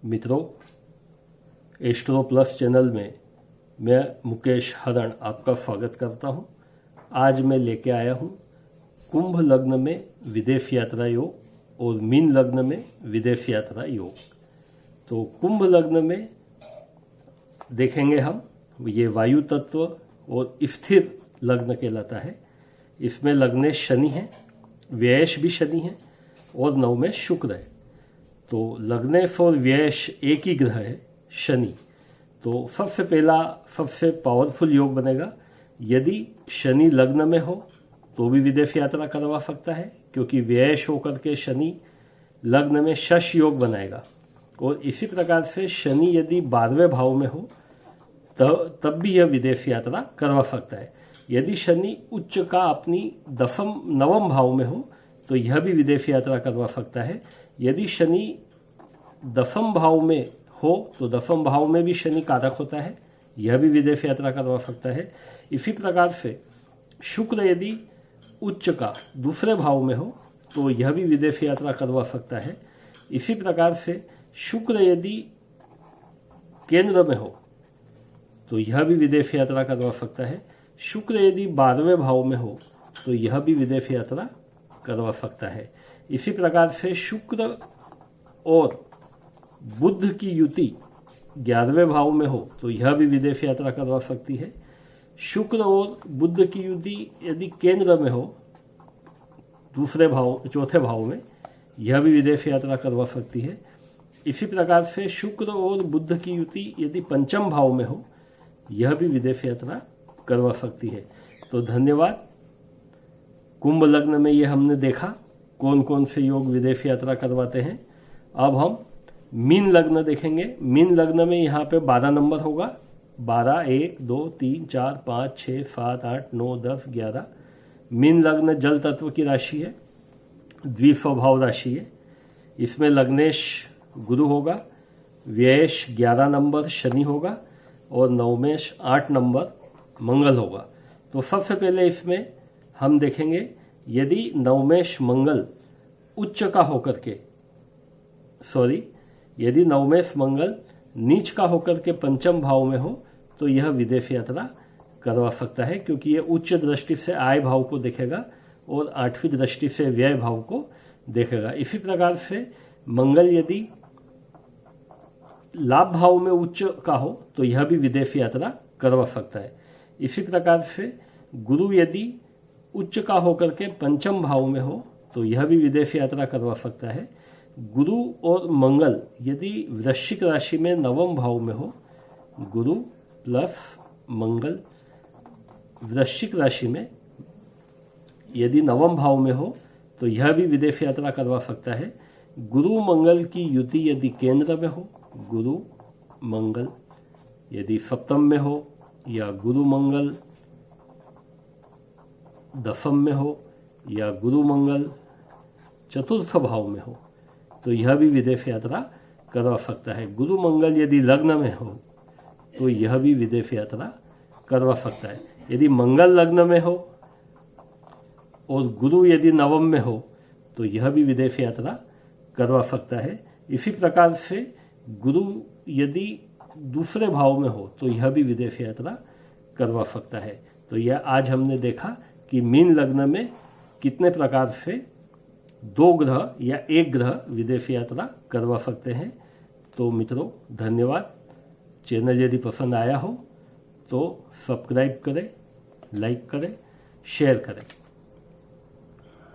मित्रों, astro plus channel में मैं मुकेश हरण आपका स्वागत करता हूं। आज मैं लेके आया हूं कुंभ लग्न में विदेश यात्रा योग और मीन लग्न में विदेश यात्रा योग। तो कुंभ लग्न में देखेंगे हम, ये वायु तत्व और स्थिर लग्न कहलाता है। इसमें लग्नेश शनि है, व्ययश भी शनि है और नव में शुक्र है। तो लग्नेश और व्ययश एक ही ग्रह है, शनि। तो सबसे पहला सबसे पावरफुल योग बनेगा। यदि शनि लग्न में हो तो भी विदेश यात्रा करवा सकता है, क्योंकि व्ययश होकर के शनि लग्न में शश योग बनाएगा। और इसी प्रकार से शनि यदि 12वें भाव में हो तब भी यह विदेश यात्रा करवा सकता है। यदि शनि उच्च का अपनी नवम भाव में हो तो यह भी विदेश यात्रा करवा सकता है। यदि शनि 10वें भाव में हो तो 10वें भाव में भी शनि कारक होता है, यह भी विदेश यात्रा करवा सकता है। इसी प्रकार से शुक्र यदि उच्च का दूसरे भाव में हो तो यह भी विदेश यात्रा करवा सकता है। इसी प्रकार से शुक्र यदि केंद्र में हो तो यह भी विदेश यात्रा करवा सकता है। शुक्र यदि 12वें भाव में हो तो यह भी विदेश यात्रा करवा सकता है। इसी प्रकार से शुक्र और बुध की युति 11वें भाव में हो तो यह भी विदेश यात्रा करवा सकती है। शुक्र और बुध की युति यदि केंद्र में हो चौथे भाव में, यह भी विदेश यात्रा करवा सकती है। इसी प्रकार से शुक्र और बुध की युति यदि 5वें भाव में हो, यह भी विदेश यात्रा करवा सकती है। तो धन्यवाद। कुंभ लग्न में ये हमने देखा कौन कौन से योग विदेश यात्रा करवाते हैं। अब हम मीन लग्न देखेंगे। मीन लग्न में यहाँ पे 12 नंबर होगा। 12, 1, 2, 3, 4, 5, 6, 7, 8, 9, 10, 11। मीन लग्न जल तत्व की राशि है, द्विस्वभाव राशि है। इसमें लग्नेश गुरु होगा, व्ययश 11 नंबर शनि होगा और नवमेश 8 नंबर मंगल होगा। तो सबसे पहले इसमें हम देखेंगे, यदि नवमेश मंगल उच्च का होकर के यदि नवमेश मंगल नीच का होकर के 5वें भाव में हो तो यह विदेश यात्रा करवा सकता है, क्योंकि यह उच्च दृष्टि से आय भाव को देखेगा और 8वीं दृष्टि से व्यय भाव को देखेगा। इसी प्रकार से मंगल यदि लाभ भाव में उच्च का हो तो यह भी विदेश यात्रा करवा सकता है। इसी प्रकार से गुरु यदि उच्च का होकर के 5वें भाव में हो तो यह भी विदेश यात्रा करवा सकता है। गुरु और मंगल यदि वृश्चिक राशि में 9वें भाव में हो, गुरु प्लस मंगल वृश्चिक राशि में यदि 9वें भाव में हो तो यह भी विदेश यात्रा करवा सकता है। गुरु मंगल की युति यदि केंद्र में हो, गुरु मंगल यदि 7वें में हो या गुरु मंगल 10वें में हो या गुरु मंगल 4th भाव में हो तो यह भी विदेश यात्रा करवा सकता है। गुरु मंगल यदि लग्न में हो तो यह भी विदेश यात्रा करवा सकता है। यदि मंगल लग्न में हो और गुरु यदि 9वें में हो तो यह भी विदेश यात्रा करवा सकता है। इसी प्रकार से गुरु यदि दूसरे भाव में हो तो यह भी विदेश यात्रा करवा सकता है। तो यह आज हमने देखा कि मीन लग्न में कितने प्रकार से 2 ग्रह या 1 ग्रह विदेश यात्रा करवा सकते हैं। तो मित्रों, धन्यवाद। चैनल यदि पसंद आया हो तो सब्सक्राइब करें, लाइक करें, शेयर करें।